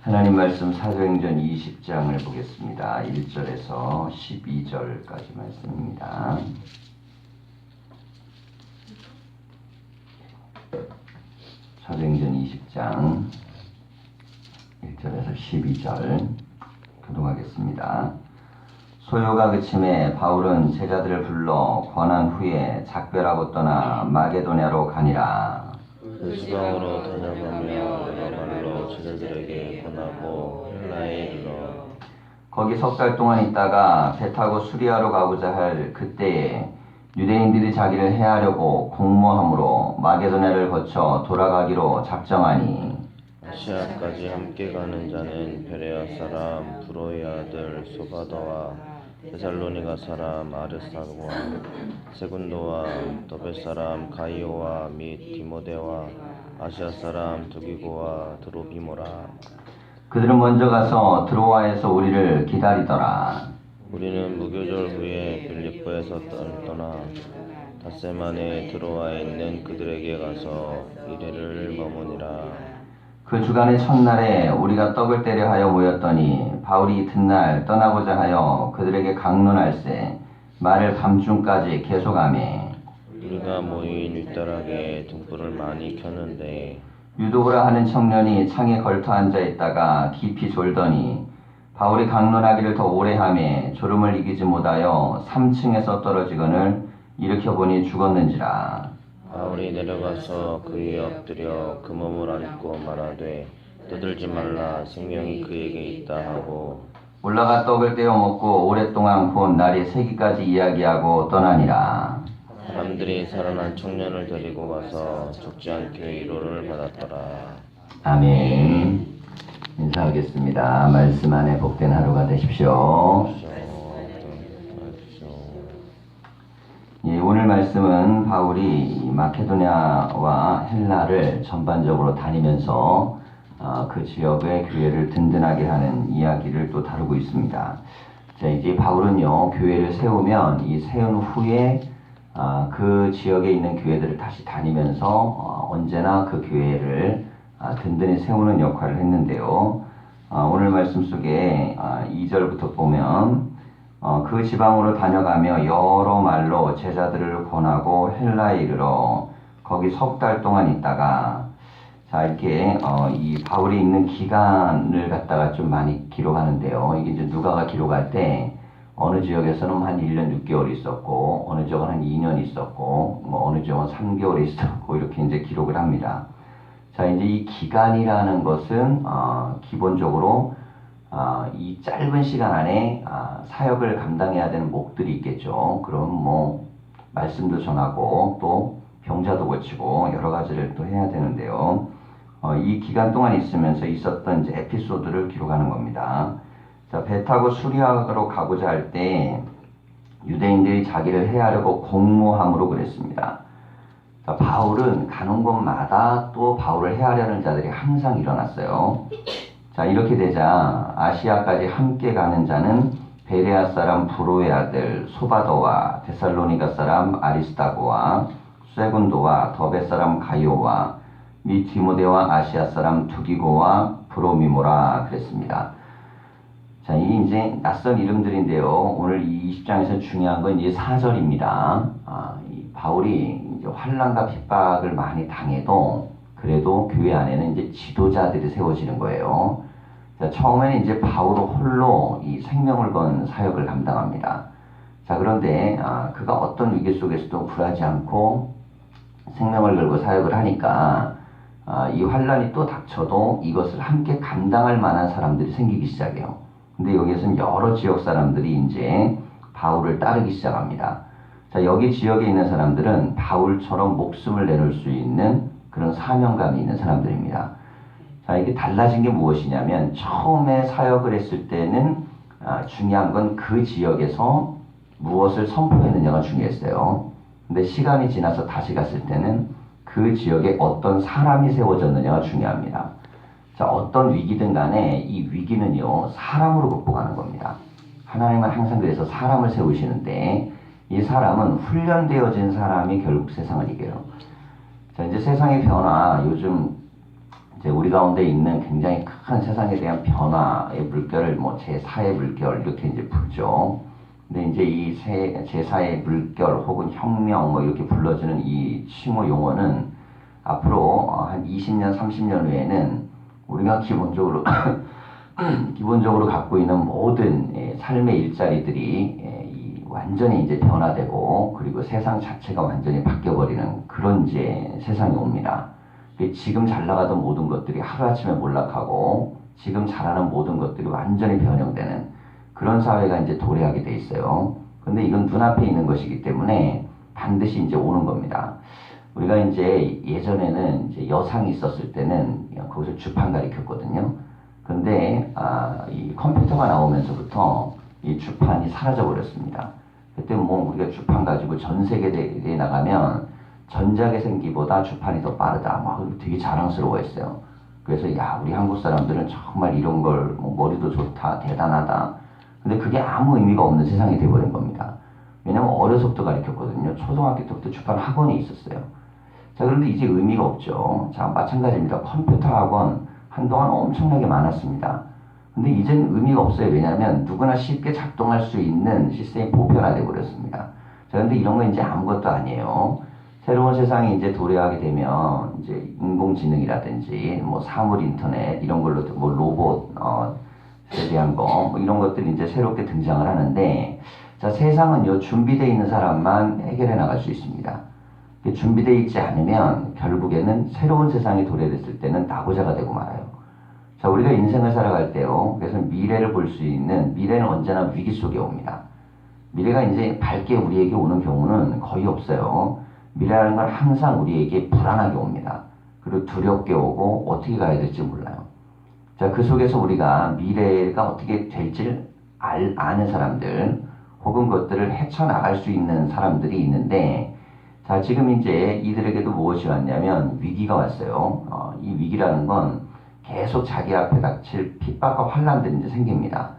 하나님 말씀 사도행전 20장을 보겠습니다. 1절에서 12절까지 말씀입니다. 사도행전 20장 1절에서 12절 교독하겠습니다. 소요가 그침에 바울은 제자들을 불러 권한 후에 작별하고 떠나 마게도냐로 가니라. 그 지방으로 다녀가며 여러 말로 제자들에게 권하고 헬라에 이르러 거기 석 달 동안 있다가 배 타고 수리아로 가고자 할 그때에 유대인들이 자기를 해하려고 공모함으로 마게도냐를 거쳐 돌아가기로 작정하니 아시아까지 함께 가는 자는 베레아 사람 브로의 아들 소바더와 데살로니가 사람 아르스타고와 세군도와 더베 사람 가이오와 및 디모데와 아시아 사람 두기고와 드로비모라. 그들은 먼저 가서 드로아에서 우리를 기다리더라. 우리는 무교절 후에 빌립보에서 떠나 닷새만에 드로아에 있는 그들에게 가서 이레를 머무니라. 그 주간의 첫날에 우리가 떡을 떼려 하여 모였더니 바울이 이튿날 떠나고자 하여 그들에게 강론할세 말을 밤중까지 계속하매 우리가 모인 윗다락에 등불을 많이 켰는데 유도브라 하는 청년이 창에 걸터 앉아 있다가 깊이 졸더니 바울이 강론하기를 더 오래 하매 졸음을 이기지 못하여 3층에서 떨어지거늘 일으켜보니 죽었는지라. 바울이 내려가서 그 위에 엎드려 그 몸을 안고 말하되 떠들지 말라 생명이 그에게 있다 하고 올라가 떡을 떼어 먹고 오랫동안 곧 날이 새기까지 이야기하고 떠나니라. 사람들이 살아난 청년을 데리고 가서 죽지 않게 위로를 받았더라. 아멘. 인사하겠습니다. 말씀 안에 복된 하루가 되십시오. 예, 오늘 말씀은 바울이 마케도냐와 헬라를 전반적으로 다니면서 그 지역의 교회를 든든하게 하는 이야기를 또 다루고 있습니다. 자, 이제 바울은요, 교회를 세우면 이 세운 후에 그 지역에 있는 교회들을 다시 다니면서 언제나 그 교회를 든든히 세우는 역할을 했는데요. 오늘 말씀 속에 2절부터 보면 그 지방으로 다녀가며 여러 말로 제자들을 권하고 헬라에 이르러 거기 석 달 동안 있다가 자 이렇게 이 바울이 있는 기간을 갖다가 좀 많이 기록하는데요. 이게 이제 누가가 기록할 때 어느 지역에서는 한 1년 6개월 있었고 어느 지역은 한 2년 있었고 뭐 어느 지역은 3개월 있었고 이렇게 이제 기록을 합니다. 자 이제 이 기간이라는 것은 기본적으로 이 짧은 시간 안에 사역을 감당해야 되는 목들이 있겠죠. 그럼 뭐 말씀도 전하고 또 병자도 고치고 여러 가지를 또 해야 되는데요. 이 기간 동안 있으면서 있었던 이제 에피소드를 기록하는 겁니다. 자, 배 타고 수리아로 가고자 할 때 유대인들이 자기를 해하려고 공모함으로 그랬습니다. 자, 바울은 가는 곳마다 또 바울을 해하려는 자들이 항상 일어났어요. 자, 이렇게 되자 아시아까지 함께 가는 자는 베레아 사람 브로의 아들 소바더와 데살로니가 사람 아리스타고와 세군도와 더베 사람 가이오와 및 디모데와 아시아 사람 두기고와 브로미모라 그랬습니다. 자, 이 이제 낯선 이름들인데요. 오늘 이 20장에서 중요한 건 이제 4절입니다. 이 바울이 이제 환난과 핍박을 많이 당해도 그래도 교회 안에는 이제 지도자들이 세워지는 거예요. 자, 처음에는 이제 바울 홀로 이 생명을 건 사역을 감당합니다. 자, 그런데 그가 어떤 위기 속에서도 굴하지 않고 생명을 걸고 사역을 하니까 이 환난이 또 닥쳐도 이것을 함께 감당할 만한 사람들이 생기기 시작해요. 근데 여기에서는 여러 지역 사람들이 이제 바울을 따르기 시작합니다. 자, 여기 지역에 있는 사람들은 바울처럼 목숨을 내놓을 수 있는 그런 사명감이 있는 사람들입니다. 자, 이게 달라진 게 무엇이냐면 처음에 사역을 했을 때는 중요한 건 그 지역에서 무엇을 선포했느냐가 중요했어요. 근데 시간이 지나서 다시 갔을 때는 그 지역에 어떤 사람이 세워졌느냐가 중요합니다. 자, 어떤 위기든 간에 이 위기는요, 사람으로 극복하는 겁니다. 하나님은 항상 그래서 사람을 세우시는데 이 사람은 훈련되어진 사람이 결국 세상을 이겨요. 자, 이제 세상의 변화, 요즘 이제 우리 가운데 있는 굉장히 큰 세상에 대한 변화의 물결을 뭐 제4의 물결 이렇게 이제 부르죠. 근데 이제 이 제4의 물결 혹은 혁명 뭐 이렇게 불러지는 이 칭호 용어는 앞으로 한 20년, 30년 후에는 우리가 기본적으로 갖고 있는 모든 삶의 일자리들이 완전히 이제 변화되고 그리고 세상 자체가 완전히 바뀌어버리는 그런 이제 세상이 옵니다. 지금 잘 나가던 모든 것들이 하루아침에 몰락하고 지금 잘하는 모든 것들이 완전히 변형되는 그런 사회가 이제 도래하게 돼 있어요. 근데 이건 눈앞에 있는 것이기 때문에 반드시 이제 오는 겁니다. 우리가 이제 예전에는 이제 여상이 있었을 때는 거기서 주판 가리켰거든요. 근데 이 컴퓨터가 나오면서부터 이 주판이 사라져 버렸습니다. 그때 뭐 우리가 주판 가지고 전 세계에 나가면 전자계생기보다 주판이 더 빠르다. 막 되게 자랑스러워했어요. 그래서 야 우리 한국 사람들은 정말 이런 걸 뭐 머리도 좋다, 대단하다. 근데 그게 아무 의미가 없는 세상이 돼버린 겁니다. 왜냐면 어려서부터 가르쳤거든요. 초등학교 때부터 주판 학원이 있었어요. 자 그런데 이제 의미가 없죠. 자 마찬가지입니다. 컴퓨터 학원 한동안 엄청나게 많았습니다. 근데 이제는 의미가 없어요. 왜냐하면 누구나 쉽게 작동할 수 있는 시스템이 보편화돼 버렸습니다. 자 근데 이런 건 이제 아무것도 아니에요. 새로운 세상이 이제 도래하게 되면 이제 인공지능이라든지 뭐 사물 인터넷 이런 걸로 뭐 로봇에 대한 거 뭐 이런 것들이 이제 새롭게 등장을 하는데 자 세상은요 준비되어 있는 사람만 해결해 나갈 수 있습니다. 준비되어 있지 않으면 결국에는 새로운 세상이 도래됐을 때는 낙오자가 되고 말아요. 자 우리가 인생을 살아갈 때요 그래서 미래를 볼 수 있는 미래는 언제나 위기 속에 옵니다. 미래가 이제 밝게 우리에게 오는 경우는 거의 없어요. 미래라는 건 항상 우리에게 불안하게 옵니다. 그리고 두렵게 오고 어떻게 가야 될지 몰라요. 자, 그 속에서 우리가 미래가 어떻게 될지 아는 사람들 혹은 그것들을 헤쳐나갈 수 있는 사람들이 있는데 자, 지금 이제 이들에게도 무엇이 왔냐면 위기가 왔어요. 이 위기라는 건 계속 자기 앞에 닥칠 핍박과 환란들이 이제 생깁니다.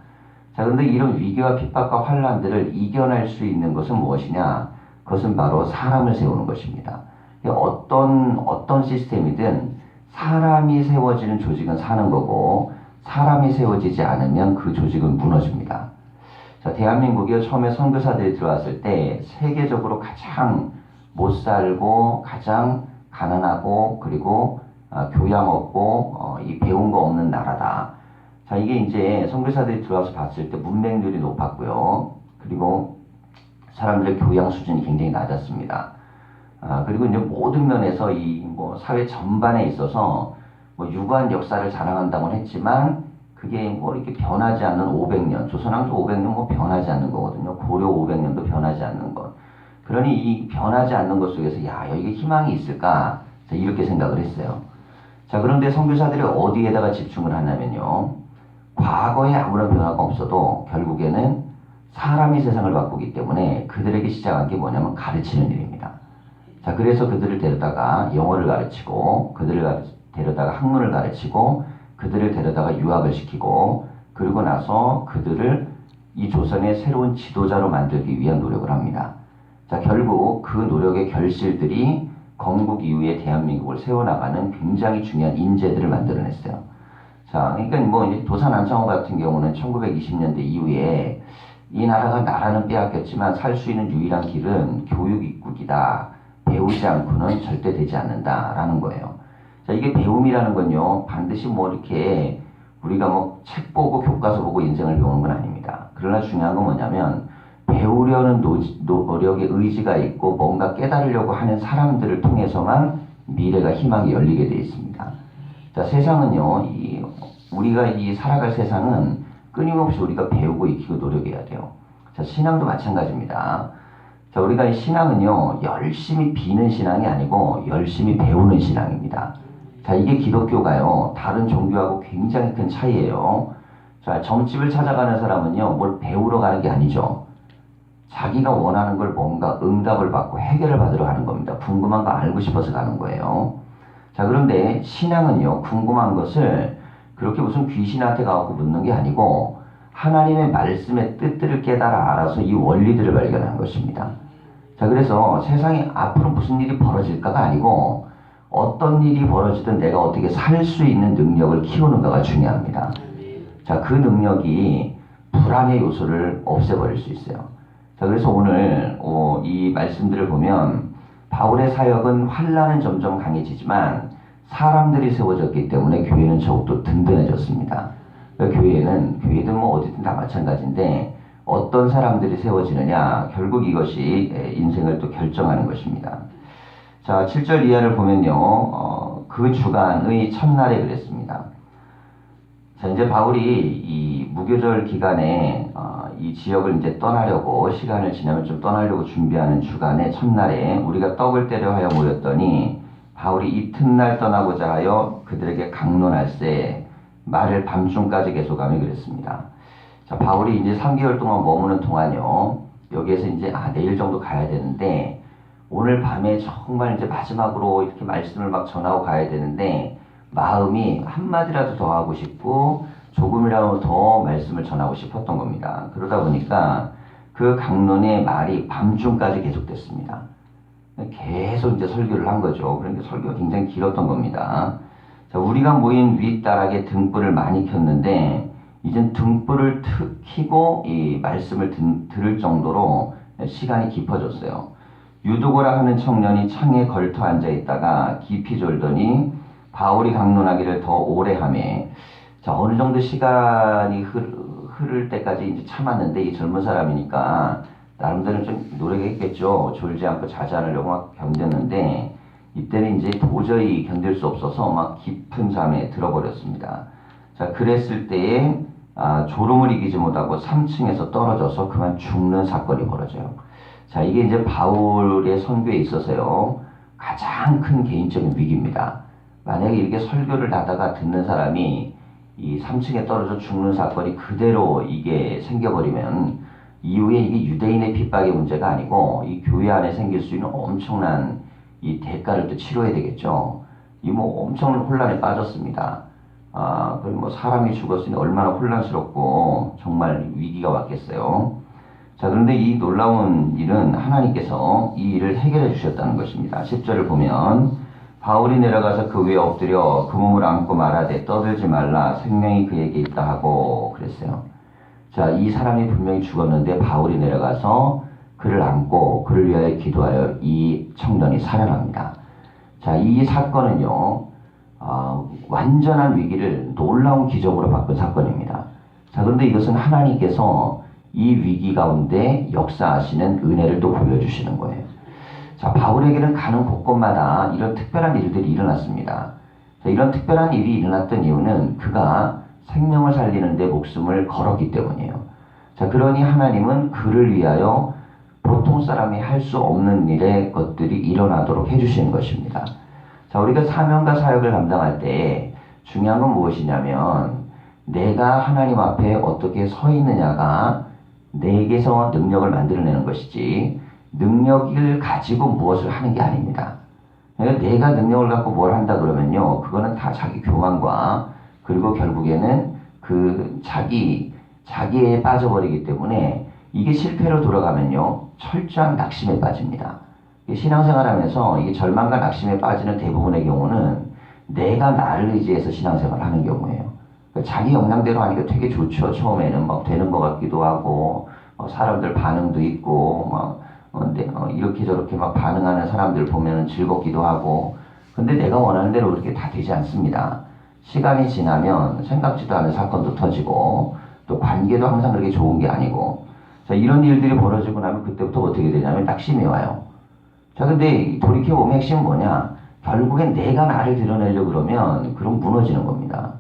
자, 그런데 이런 위기와 핍박과 환란들을 이겨낼 수 있는 것은 무엇이냐? 그것은 바로 사람을 세우는 것입니다. 어떤 시스템이든 사람이 세워지는 조직은 사는 거고 사람이 세워지지 않으면 그 조직은 무너집니다. 자, 대한민국이 처음에 선교사들이 들어왔을 때 세계적으로 가장 못 살고 가장 가난하고 그리고 교양 없고 이 배운 거 없는 나라다. 자, 이게 이제 선교사들이 들어와서 봤을 때 문맹률이 높았고요. 그리고 사람들의 교양 수준이 굉장히 낮았습니다. 그리고 이제 모든 면에서 이 뭐 사회 전반에 있어서 뭐 유구한 역사를 자랑한다고는 했지만 그게 뭐 이렇게 변하지 않는 500년, 조선왕조 500년 뭐 변하지 않는 거거든요. 고려 500년도 변하지 않는 것. 그러니 이 변하지 않는 것 속에서 야 여기에 희망이 있을까? 이렇게 생각을 했어요. 자 그런데 선교사들이 어디에다가 집중을 하냐면요. 과거에 아무런 변화가 없어도 결국에는 사람이 세상을 바꾸기 때문에 그들에게 시작한 게 뭐냐면 가르치는 일입니다. 자, 그래서 그들을 데려다가 영어를 가르치고, 그들을 데려다가 학문을 가르치고, 그들을 데려다가 유학을 시키고, 그리고 나서 그들을 이 조선의 새로운 지도자로 만들기 위한 노력을 합니다. 자, 결국 그 노력의 결실들이 건국 이후에 대한민국을 세워나가는 굉장히 중요한 인재들을 만들어냈어요. 자, 그러니까 뭐 이제 도산 안창호 같은 경우는 1920년대 이후에 이 나라가 나라는 빼앗겼지만 살 수 있는 유일한 길은 교육 입국이다. 배우지 않고는 절대 되지 않는다라는 거예요. 자, 이게 배움이라는 건요, 반드시 뭐 이렇게 우리가 뭐 책 보고 교과서 보고 인생을 배우는 건 아닙니다. 그러나 중요한 건 뭐냐면 배우려는 노력의 의지가 있고 뭔가 깨달으려고 하는 사람들을 통해서만 미래가 희망이 열리게 되어 있습니다. 자, 세상은요, 우리가 살아갈 세상은 끊임없이 우리가 배우고 익히고 노력해야 돼요. 자, 신앙도 마찬가지입니다. 자, 우리가 이 신앙은요, 열심히 비는 신앙이 아니고 열심히 배우는 신앙입니다. 자, 이게 기독교가요, 다른 종교하고 굉장히 큰 차이예요. 자, 점집을 찾아가는 사람은요, 뭘 배우러 가는 게 아니죠. 자기가 원하는 걸 뭔가 응답을 받고 해결을 받으러 가는 겁니다. 궁금한 거 알고 싶어서 가는 거예요. 자, 그런데 신앙은요, 궁금한 것을 그렇게 무슨 귀신한테 가고 묻는 게 아니고 하나님의 말씀의 뜻들을 깨달아 알아서 이 원리들을 발견하는 것입니다. 자, 그래서 세상에 앞으로 무슨 일이 벌어질까가 아니고 어떤 일이 벌어지든 내가 어떻게 살 수 있는 능력을 키우는가가 중요합니다. 자, 그 능력이 불안의 요소를 없애버릴 수 있어요. 자, 그래서 오늘 이 말씀들을 보면 바울의 사역은 환란은 점점 강해지지만 사람들이 세워졌기 때문에 교회는 더욱더 든든해졌습니다. 그러니까 교회든 뭐 어디든 다 마찬가지인데 어떤 사람들이 세워지느냐 결국 이것이 인생을 또 결정하는 것입니다. 자, 7절 이하를 보면요. 그 주간의 첫날에 그랬습니다. 자, 이제 바울이 이 무교절 기간에 이 지역을 이제 떠나려고 시간을 지나면 좀 떠나려고 준비하는 주간의 첫날에 우리가 떡을 떼려 하여 모였더니 바울이 이튿날 떠나고자 하여 그들에게 강론할세 말을 밤중까지 계속하며 그랬습니다. 자, 바울이 이제 3개월 동안 머무는 동안요. 여기에서 이제 내일 정도 가야 되는데 오늘 밤에 정말 이제 마지막으로 이렇게 말씀을 막 전하고 가야 되는데 마음이 한마디라도 더 하고 싶고 조금이라도 더 말씀을 전하고 싶었던 겁니다. 그러다 보니까 그 강론의 말이 밤중까지 계속됐습니다. 계속 이제 설교를 한 거죠. 그러니까 설교가 굉장히 길었던 겁니다. 자, 우리가 모인 윗다락에 등불을 많이 켰는데 이젠 등불을 켜고 이 말씀을 들을 정도로 시간이 깊어졌어요. 유두고라 하는 청년이 창에 걸터 앉아 있다가 깊이 졸더니 바울이 강론하기를 더 오래 하매, 자, 어느 정도 시간이 흐를 때까지 이제 참았는데 이 젊은 사람이니까 나름대로 좀 노력했겠죠. 졸지 않고 자지 않으려고 막 견뎠는데 이때는 이제 도저히 견딜 수 없어서 막 깊은 잠에 들어버렸습니다. 자, 그랬을 때에 졸음을 이기지 못하고 3층에서 떨어져서 그만 죽는 사건이 벌어져요. 자, 이게 이제 바울의 선교에 있어서요 가장 큰 개인적인 위기입니다. 만약에 이렇게 설교를 하다가 듣는 사람이 이 3층에 떨어져 죽는 사건이 그대로 이게 생겨버리면 이후에 이게 유대인의 핍박의 문제가 아니고 이 교회 안에 생길 수 있는 엄청난 이 대가를 또 치러야 되겠죠. 이 뭐 엄청난 혼란에 빠졌습니다. 그럼 뭐 사람이 죽었으니 얼마나 혼란스럽고 정말 위기가 왔겠어요. 자, 그런데 이 놀라운 일은 하나님께서 이 일을 해결해 주셨다는 것입니다. 10절을 보면 바울이 내려가서 그 위에 엎드려 그 몸을 안고 말하되 떠들지 말라 생명이 그에게 있다 하고 그랬어요. 자, 이 사람이 분명히 죽었는데 바울이 내려가서 그를 안고 그를 위하여 기도하여 이 청년이 살아납니다. 자, 이 사건은요 완전한 위기를 놀라운 기적으로 바꾼 사건입니다. 자, 그런데 이것은 하나님께서 이 위기 가운데 역사하시는 은혜를 또 보여주시는 거예요. 자, 바울에게는 가는 곳곳마다 이런 특별한 일들이 일어났습니다. 자, 이런 특별한 일이 일어났던 이유는 그가 생명을 살리는 데 목숨을 걸었기 때문이에요. 자, 그러니 하나님은 그를 위하여 보통 사람이 할 수 없는 일의 것들이 일어나도록 해주시는 것입니다. 자, 우리가 사명과 사역을 감당할 때 중요한 건 무엇이냐면 내가 하나님 앞에 어떻게 서 있느냐가 내게서 능력을 만들어내는 것이지 능력을 가지고 무엇을 하는 게 아닙니다. 그러니까 내가 능력을 갖고 뭘 한다 그러면요 그거는 다 자기 교만과 그리고 결국에는 그 자기에 빠져버리기 때문에 이게 실패로 돌아가면요 철저한 낙심에 빠집니다. 신앙생활하면서 이게 절망과 낙심에 빠지는 대부분의 경우는 내가 나를 의지해서 신앙생활을 하는 경우예요. 그러니까 자기 역량대로 하니까 되게 좋죠. 처음에는 막 되는 것 같기도 하고 사람들 반응도 있고 이렇게 저렇게 막 반응하는 사람들 보면 즐겁기도 하고, 근데 내가 원하는 대로 그렇게 다 되지 않습니다. 시간이 지나면 생각지도 않은 사건도 터지고 또 관계도 항상 그렇게 좋은 게 아니고, 자, 이런 일들이 벌어지고 나면 그때부터 어떻게 되냐면 낙심이 와요. 자, 근데 돌이켜보면 핵심은 뭐냐? 결국엔 내가 나를 드러내려고 그러면 그럼 무너지는 겁니다.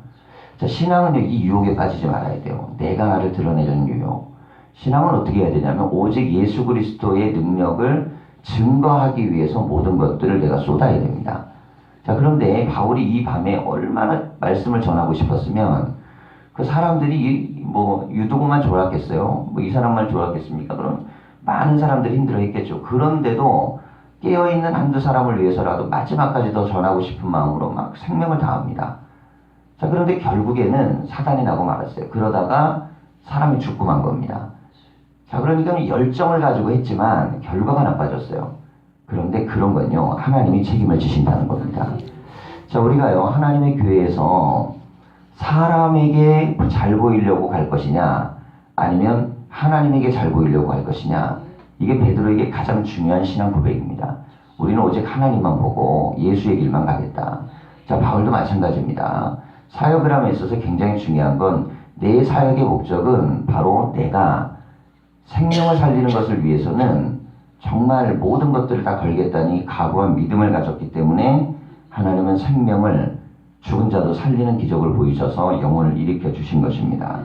자, 신앙은 이 유혹에 빠지지 말아야 돼요. 내가 나를 드러내려는 유혹. 신앙은 어떻게 해야 되냐면 오직 예수 그리스도의 능력을 증거하기 위해서 모든 것들을 내가 쏟아야 됩니다. 자, 그런데 바울이 이 밤에 얼마나 말씀을 전하고 싶었으면 그 사람들이 뭐 유두고만 졸았겠어요? 뭐 이 사람만 졸았겠습니까? 그럼 많은 사람들이 힘들어했겠죠. 그런데도 깨어있는 한두 사람을 위해서라도 마지막까지 더 전하고 싶은 마음으로 막 생명을 다합니다. 자, 그런데 결국에는 사단이 나고 말았어요. 그러다가 사람이 죽고 만 겁니다. 자, 그러니까 열정을 가지고 했지만 결과가 나빠졌어요. 그런데 그런 건요, 하나님이 책임을 지신다는 겁니다. 자, 우리가요, 하나님의 교회에서 사람에게 잘 보이려고 갈 것이냐, 아니면 하나님에게 잘 보이려고 할 것이냐, 이게 베드로에게 가장 중요한 신앙 고백입니다. 우리는 오직 하나님만 보고 예수의 길만 가겠다. 자, 바울도 마찬가지입니다. 사역을 함에 있어서 굉장히 중요한 건 내 사역의 목적은 바로 내가 생명을 살리는 것을 위해서는 정말 모든 것들을 다 걸겠다니 각오한 믿음을 가졌기 때문에 하나님은 생명을 죽은 자도 살리는 기적을 보이셔서 영혼을 일으켜 주신 것입니다.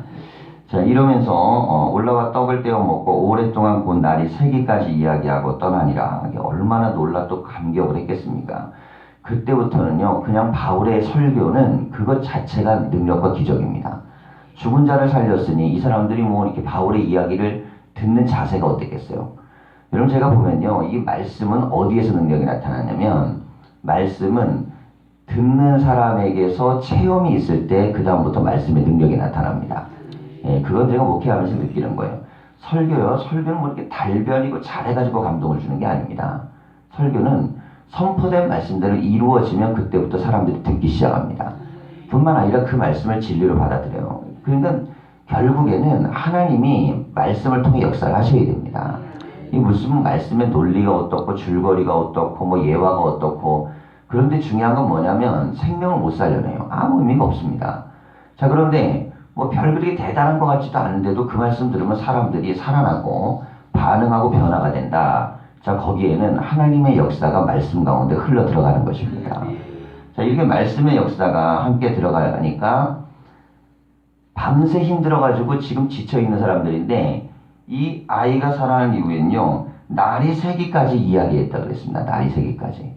자, 이러면서 올라와 떡을 떼어 먹고 오랫동안 곧 날이 새기까지 이야기하고 떠나니라. 이게 얼마나 놀라 또 감격을 했겠습니까? 그때부터는요, 그냥 바울의 설교는 그것 자체가 능력과 기적입니다. 죽은 자를 살렸으니 이 사람들이 뭐 이렇게 바울의 이야기를 듣는 자세가 어땠겠어요? 여러분, 제가 보면요, 이 말씀은 어디에서 능력이 나타나냐면, 말씀은 듣는 사람에게서 체험이 있을 때 그 다음부터 말씀의 능력이 나타납니다. 예, 그건 제가 목회하면서 느끼는 거예요. 설교는 뭐 이렇게 달변이고 잘해가지고 감동을 주는 게 아닙니다. 설교는 선포된 말씀대로 이루어지면 그때부터 사람들이 듣기 시작합니다. 뿐만 아니라 그 말씀을 진리로 받아들여요. 그러니까 결국에는 하나님이 말씀을 통해 역사를 하셔야 됩니다. 이 무슨 말씀의 논리가 어떻고 줄거리가 어떻고 뭐 예화가 어떻고, 그런데 중요한 건 뭐냐면 생명을 못 살려내요. 아무 의미가 없습니다. 자, 그런데 뭐 별 그렇게 대단한 것 같지도 않은데도 그 말씀 들으면 사람들이 살아나고 반응하고 변화가 된다. 자, 거기에는 하나님의 역사가 말씀 가운데 흘러 들어가는 것입니다. 자, 이렇게 말씀의 역사가 함께 들어가니까 밤새 힘들어가지고 지금 지쳐있는 사람들인데, 이 아이가 살아난 이후엔요, 날이 새기까지 이야기했다 그랬습니다. 날이 새기까지.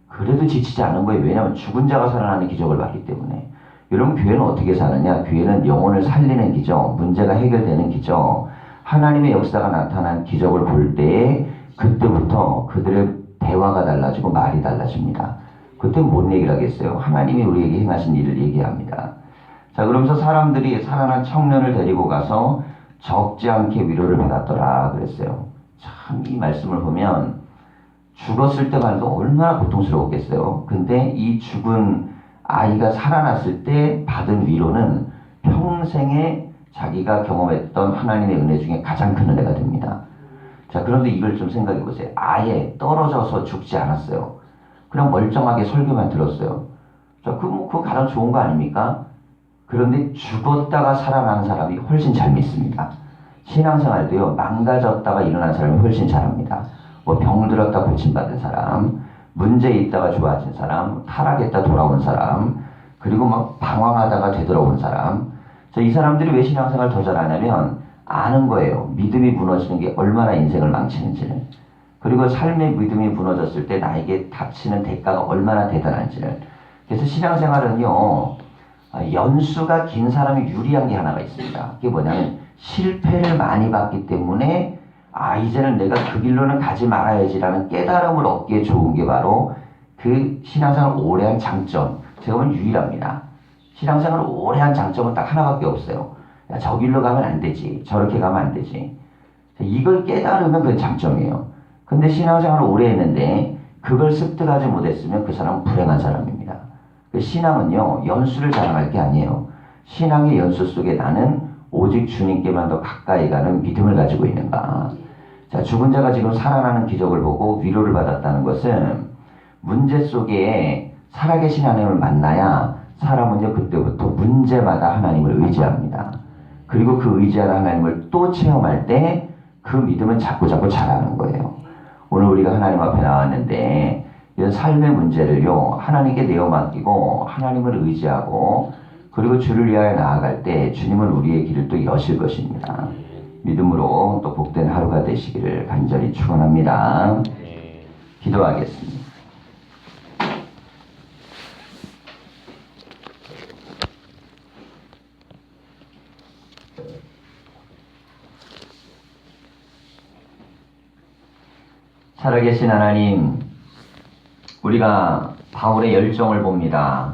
그래도 지치지 않은 거예요. 왜냐하면 죽은 자가 살아나는 기적을 봤기 때문에. 여러분, 교회는 어떻게 사느냐? 교회는 영혼을 살리는 기적, 문제가 해결되는 기적, 하나님의 역사가 나타난 기적을 볼 때에 그때부터 그들의 대화가 달라지고 말이 달라집니다. 그때 뭔 얘기를 하겠어요? 하나님이 우리에게 행하신 일을 얘기합니다. 자, 그러면서 사람들이 살아난 청년을 데리고 가서 적지 않게 위로를 받았더라 그랬어요. 참, 이 말씀을 보면 죽었을 때만 해도 얼마나 고통스러웠겠어요. 근데 이 죽은 아이가 살아났을 때 받은 위로는 평생에 자기가 경험했던 하나님의 은혜 중에 가장 큰 은혜가 됩니다. 자, 그런데 이걸 좀 생각해 보세요. 아예 떨어져서 죽지 않았어요. 그냥 멀쩡하게 설교만 들었어요. 자, 그거 가장 좋은 거 아닙니까? 그런데 죽었다가 살아나는 사람이 훨씬 잘 믿습니다. 신앙생활도요, 망가졌다가 일어난 사람이 훨씬 잘합니다. 뭐 병들었다 고침받은 사람, 문제 있다가 좋아진 사람, 타락했다 돌아온 사람, 그리고 막 방황하다가 되돌아온 사람. 자, 이 사람들이 왜 신앙생활 더 잘하냐면 아는 거예요. 믿음이 무너지는 게 얼마나 인생을 망치는지를. 그리고 삶의 믿음이 무너졌을 때 나에게 닥치는 대가가 얼마나 대단한지를. 그래서 신앙생활은요, 연수가 긴 사람이 유리한 게 하나가 있습니다. 그게 뭐냐면 실패를 많이 봤기 때문에 이제는 내가 그 길로는 가지 말아야지라는 깨달음을 얻기에 좋은 게 바로 그 신앙생활을 오래 한 장점. 제가 보면 유일합니다. 신앙생활을 오래 한 장점은 딱 하나밖에 없어요. 야, 저 길로 가면 안 되지. 저렇게 가면 안 되지. 이걸 깨달으면 그게 장점이에요. 근데 신앙생활을 오래 했는데 그걸 습득하지 못했으면 그 사람은 불행한 사람입니다. 신앙은요, 연수를 자랑할 게 아니에요. 신앙의 연수 속에 나는 오직 주님께만 더 가까이 가는 믿음을 가지고 있는가. 자, 죽은 자가 지금 살아나는 기적을 보고 위로를 받았다는 것은 문제 속에 살아계신 하나님을 만나야 사람은요, 그때부터 문제마다 하나님을 의지합니다. 그리고 그 의지하는 하나님을 또 체험할 때 그 믿음은 자꾸 자라는 거예요. 오늘 우리가 하나님 앞에 나왔는데 이런 삶의 문제를요, 하나님께 내어 맡기고 하나님을 의지하고 그리고 주를 위하여 나아갈 때 주님은 우리의 길을 또 여실 것입니다. 믿음으로 또 복된 하루가 되시기를 간절히 축원합니다. 기도하겠습니다. 살아계신 하나님, 우리가 바울의 열정을 봅니다.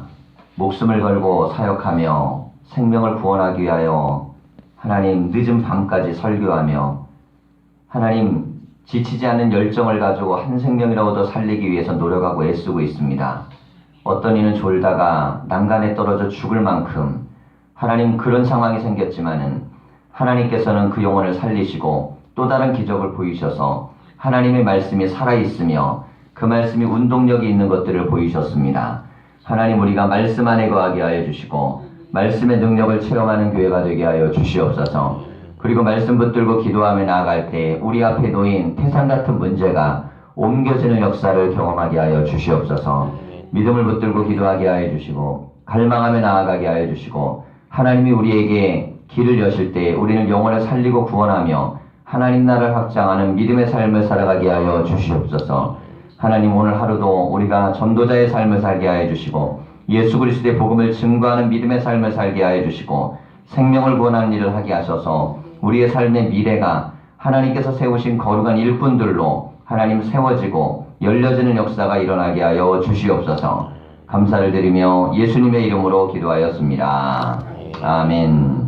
목숨을 걸고 사역하며 생명을 구원하기 위하여 하나님 늦은 밤까지 설교하며 하나님 지치지 않는 열정을 가지고 한 생명이라도 살리기 위해서 노력하고 애쓰고 있습니다. 어떤 이는 졸다가 난간에 떨어져 죽을 만큼 하나님 그런 상황이 생겼지만은 하나님께서는 그 영혼을 살리시고 또 다른 기적을 보이셔서 하나님의 말씀이 살아있으며 그 말씀이 운동력이 있는 것들을 보이셨습니다. 하나님 우리가 말씀 안에 거하게 하여 주시고 말씀의 능력을 체험하는 교회가 되게 하여 주시옵소서. 그리고 말씀 붙들고 기도하며 나아갈 때 우리 앞에 놓인 태산 같은 문제가 옮겨지는 역사를 경험하게 하여 주시옵소서. 믿음을 붙들고 기도하게 하여 주시고 갈망하며 나아가게 하여 주시고 하나님이 우리에게 길을 여실 때 우리는 영혼을 살리고 구원하며 하나님 나라를 확장하는 믿음의 삶을 살아가게 하여 주시옵소서. 하나님 오늘 하루도 우리가 전도자의 삶을 살게 하여 주시고 예수 그리스도의 복음을 증거하는 믿음의 삶을 살게 하여 주시고 생명을 구원하는 일을 하게 하셔서 우리의 삶의 미래가 하나님께서 세우신 거룩한 일꾼들로 하나님 세워지고 열려지는 역사가 일어나게 하여 주시옵소서. 감사를 드리며 예수님의 이름으로 기도하였습니다. 아멘.